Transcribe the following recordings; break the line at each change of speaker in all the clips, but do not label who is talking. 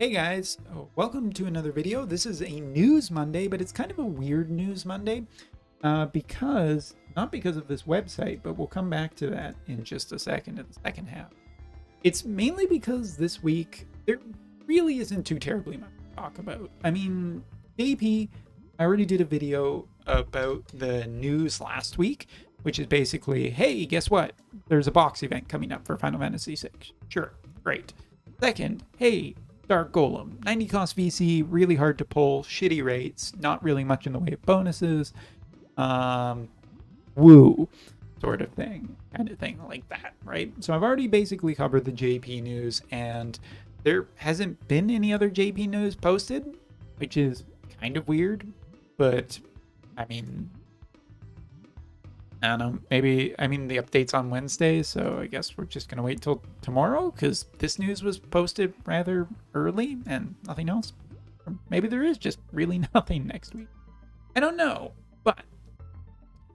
Hey guys, welcome to another video. This is a news Monday, but it's kind of a weird news Monday not because of this website, but we'll come back to that in just a second in the second half. It's mainly because this week there really isn't too terribly much to talk about. I mean, JP, I already did a video about the news last week, which is basically, hey, guess what? There's a box event coming up for Final Fantasy VI. Sure, great. Second, hey, Dark Golem, 90 cost VC, really hard to pull, shitty rates, not really much in the way of bonuses. Woo, sort of thing, kind of thing like that, right? So I've already basically covered the JP news, and there hasn't been any other JP news posted, which is kind of weird, but I mean, I don't know. Maybe, I mean, the update's on Wednesday, so I guess we're just going to wait till tomorrow because this news was posted rather early and nothing else. Or maybe there is just really nothing next week. I don't know. But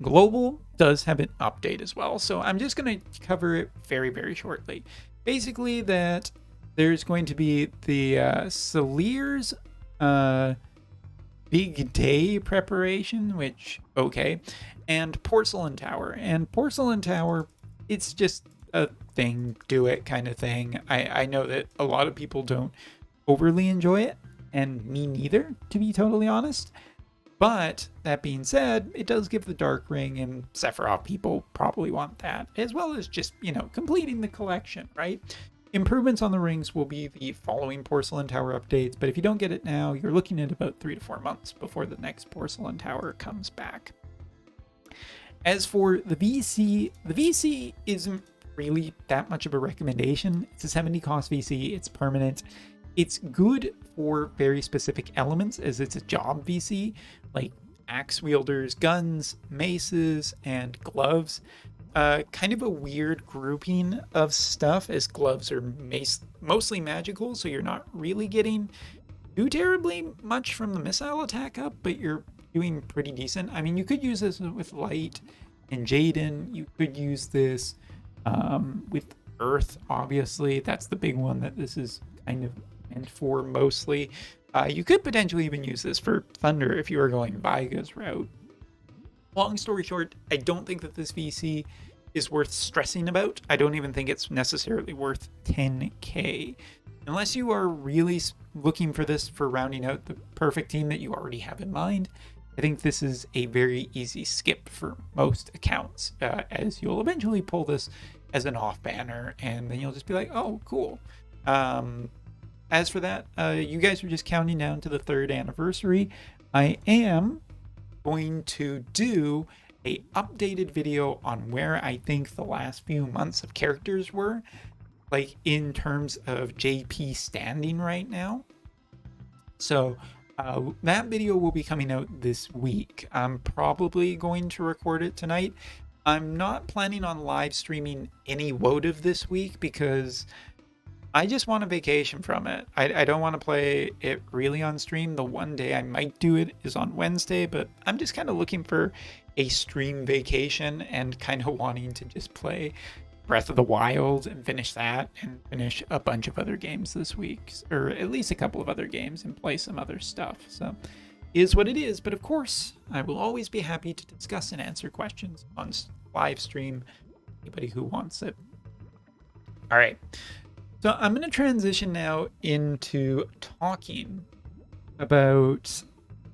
Global does have an update as well, so I'm just going to cover it very, very shortly. Basically, that there's going to be the Celier's Big Day preparation, which, okay, and Porcelain Tower. And Porcelain Tower, it's just a thing, do it kind of thing. I know that a lot of people don't overly enjoy it, and me neither, to be totally honest. But that being said, it does give the Dark Ring, and Sephiroth people probably want that, as well as just, completing the collection, right? Improvements on the rings will be the following Porcelain Tower updates, but if you don't get it now, you're looking at about 3 to 4 months before the next Porcelain Tower comes back. As for the VC isn't really that much of a recommendation. It's a 70 cost VC, it's permanent. It's good for very specific elements as it's a job VC, like axe wielders, guns, maces, and gloves. Kind of a weird grouping of stuff, as gloves are mostly magical, so you're not really getting too terribly much from the missile attack up, but you're doing pretty decent. I mean, you could use this with Light and Jaden. You could use this with Earth, obviously. That's the big one that this is kind of meant for mostly. You could potentially even use this for Thunder if you were going Vaiga's route. Long story short, I don't think that this VC is worth stressing about. I don't even think it's necessarily worth 10k. Unless you are really looking for this for rounding out the perfect team that you already have in mind, I think this is a very easy skip for most accounts, as you'll eventually pull this as an off banner, and then you'll just be like, oh, cool. As for that, you guys are just counting down to the 3rd anniversary. I am going to do a updated video on where I think the last few months of characters were, like in terms of JP standing right now. So that video will be coming out this week. I'm probably going to record it tonight. I'm not planning on live streaming any Wotv this week because I just want a vacation from it. I don't want to play it really on stream. The one day I might do it is on Wednesday, but I'm just kind of looking for a stream vacation and kind of wanting to just play Breath of the Wild and finish that and finish a bunch of other games this week, or at least a couple of other games, and play some other stuff. So is what it is, but of course I will always be happy to discuss and answer questions on live stream, anybody who wants it. All right, so I'm going to transition now into talking about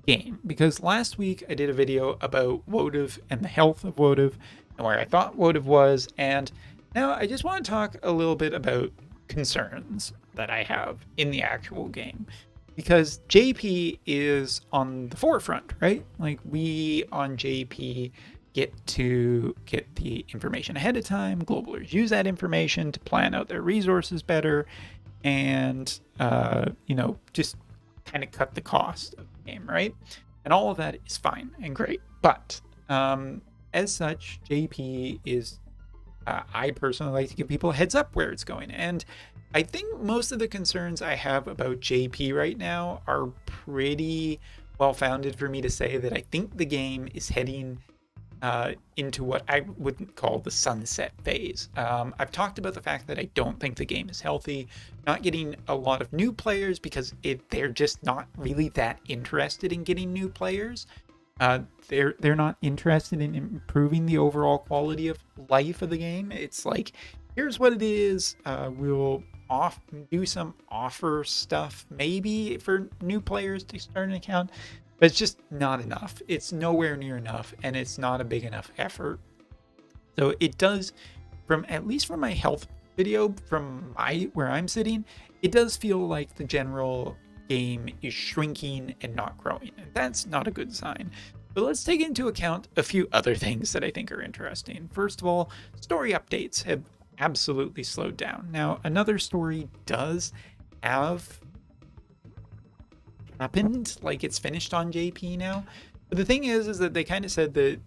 game, because last week I did a video about Wotv and the health of Wotv and where I thought Wotv was, and now I just want to talk a little bit about concerns that I have in the actual game, because JP is on the forefront, right? Like, we on JP get to get the information ahead of time. Globalers use that information to plan out their resources better and, just kind of cut the cost of the game, right? And all of that is fine and great. But as such, JP is, I personally like to give people a heads up where it's going. And I think most of the concerns I have about JP right now are pretty well founded for me to say that I think the game is heading into what I would call the sunset phase. I've talked about the fact that I don't think the game is healthy, not getting a lot of new players because they're just not really that interested in getting new players. They're not interested in improving the overall quality of life of the game. It's like, here's what it is. We'll do some offer stuff maybe for new players to start an account, but it's just not enough. It's nowhere near enough, and it's not a big enough effort. So it does, at least from my health video, from where I'm sitting, it does feel like the general game is shrinking and not growing, and that's not a good sign. But let's take into account a few other things that I think are interesting. First of all, story updates have absolutely slowed down. Now, another story does have happened, like it's finished on JP now. But the thing is that they kind of said the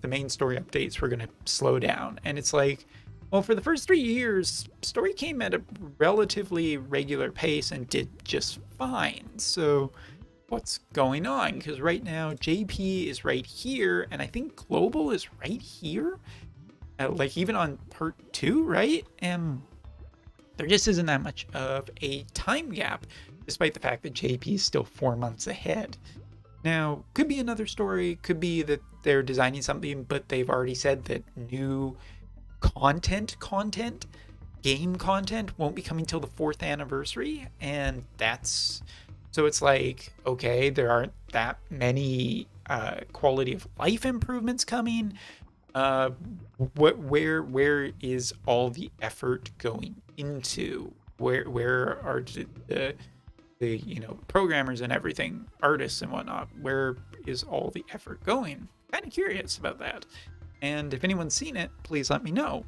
main story updates were going to slow down. And it's like, well, for the first 3 years, story came at a relatively regular pace and did just fine. So what's going on? Because right now JP is right here, and I think global is right here. Like even on part 2, right? And there just isn't that much of a time gap, despite the fact that JP is still 4 months ahead. Now, could be another story, could be that they're designing something, but they've already said that new game content won't be coming till the 4th anniversary, and so it's like, okay, there aren't that many quality of life improvements coming. Where is all the effort going into? Where are the programmers and everything, artists and whatnot? Where is all the effort going? Kind of curious about that. And if anyone's seen it, please let me know.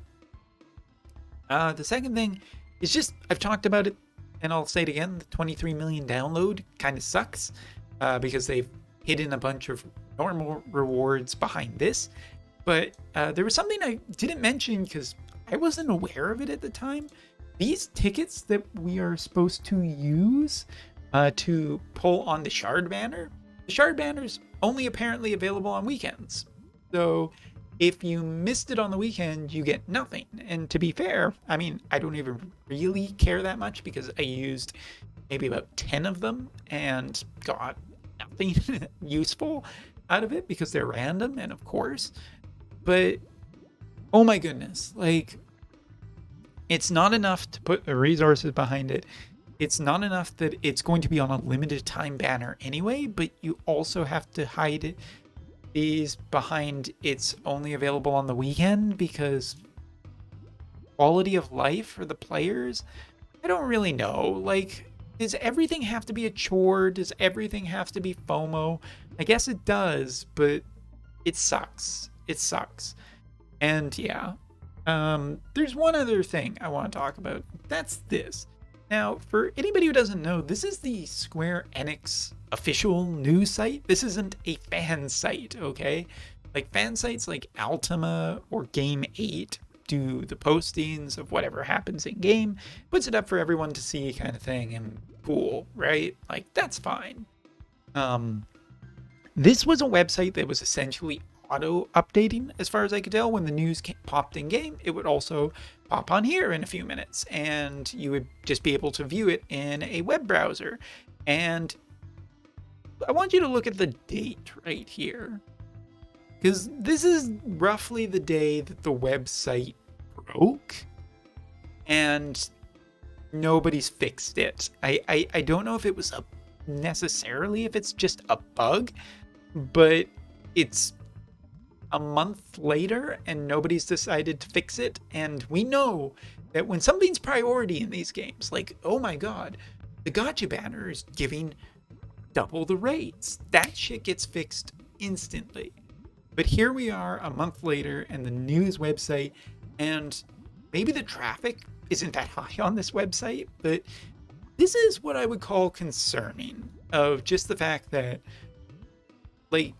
The second thing is just, I've talked about it, and I'll say it again, the 23 million download kind of sucks, because they've hidden a bunch of normal rewards behind this. But there was something I didn't mention because I wasn't aware of it at the time. These tickets that we are supposed to use to pull on the Shard banner, the Shard banner's only apparently available on weekends. So if you missed it on the weekend, you get nothing. And to be fair, I mean, I don't even really care that much because I used maybe about 10 of them and got nothing useful out of it because they're random, and of course. But oh my goodness, like, it's not enough to put the resources behind it. It's not enough that it's going to be on a limited time banner anyway, but you also have to hide these behind it's only available on the weekend, because quality of life for the players, I don't really know. Like, does everything have to be a chore? Does everything have to be FOMO? I guess it does, but it sucks. It sucks. And yeah, there's one other thing I want to talk about. That's this. Now, for anybody who doesn't know, this is the Square Enix official news site. This isn't a fan site, okay? Like, fan sites like Altima or Game 8 do the postings of whatever happens in game, puts it up for everyone to see, kind of thing, and cool, right? Like, that's fine. This was a website that was essentially auto-updating, as far as I could tell. When the news popped in game, it would also pop on here in a few minutes, and you would just be able to view it in a web browser. And I want you to look at the date right here, because this is roughly the day that the website broke, and nobody's fixed it. I don't know if it was necessarily if it's just a bug, but it's a month later and nobody's decided to fix it. And we know that when something's priority in these games, like, oh my god, the gotcha banner is giving double the rates, that shit gets fixed instantly. But here we are a month later, and the news website, and maybe the traffic isn't that high on this website, but this is what I would call concerning, of just the fact that, like,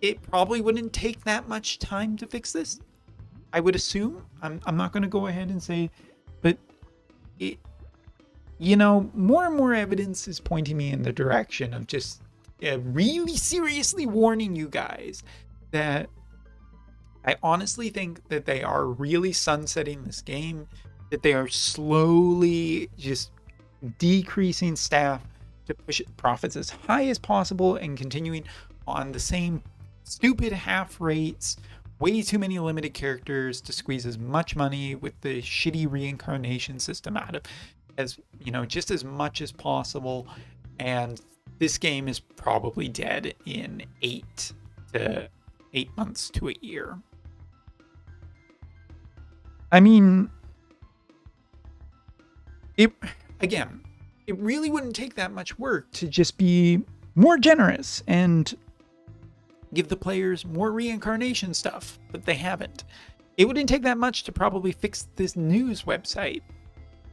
it probably wouldn't take that much time to fix this, I would assume. I'm not going to go ahead and say, but it, more and more evidence is pointing me in the direction of just really seriously warning you guys that I honestly think that they are really sunsetting this game, that they are slowly just decreasing staff to push profits as high as possible and continuing on the same stupid half rates, way too many limited characters to squeeze as much money with the shitty reincarnation system out of as just as much as possible. And this game is probably dead in 8 months to a year. I mean, it again, it really wouldn't take that much work to just be more generous and give the players more reincarnation stuff, but they haven't. It wouldn't take that much to probably fix this news website,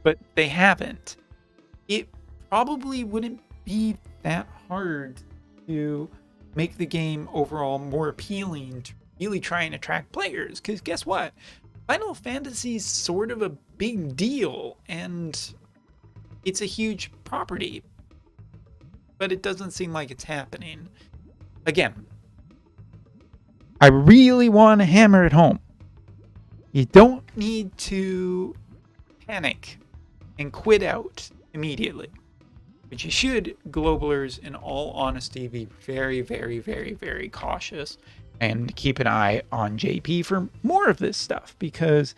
but they haven't. It probably wouldn't be that hard to make the game overall more appealing to really try and attract players, because guess what? Final Fantasy's sort of a big deal, and it's a huge property, but it doesn't seem like it's happening. Again, I really want to hammer it home. You don't need to panic and quit out immediately. But you should, globalers, in all honesty, be very, very, very, very cautious and keep an eye on JP for more of this stuff, because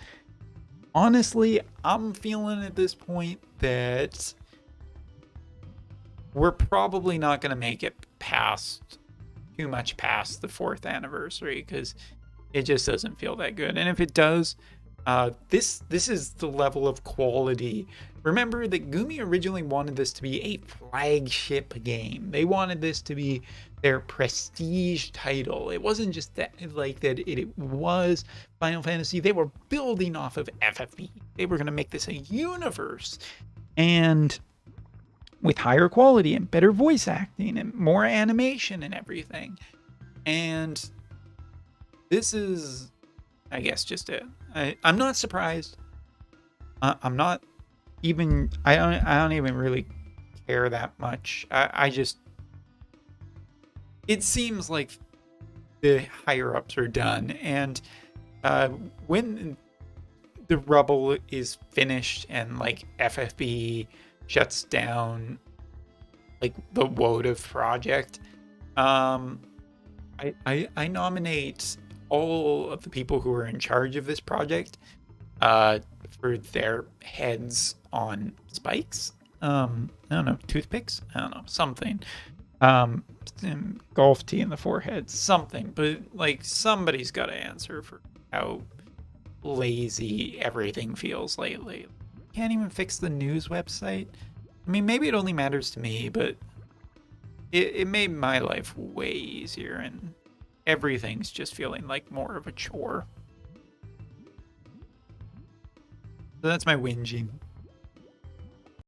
honestly, I'm feeling at this point that we're probably not going to make it too much past the 4th anniversary, because it just doesn't feel that good. And if it does, this is the level of quality. Remember that Gumi originally wanted this to be a flagship game. They wanted this to be their prestige title. It wasn't just that it was Final Fantasy. They were building off of FFB. They were going to make this a universe, and with higher quality and better voice acting and more animation and everything. And this is, I guess, just it. I'm not surprised. I'm not even. I don't even really care that much. I just. It seems like the higher ups are done, and when the rubble is finished and like FFB shuts down like the Wotv project, I nominate all of the people who are in charge of this project for their heads on spikes. I don't know, toothpicks? I don't know, something. Golf tee in the forehead, something. But like, somebody's got to answer for how lazy everything feels lately. Can't even fix the news website. I mean, maybe it only matters to me, but it made my life way easier, and everything's just feeling like more of a chore. So that's my whinging.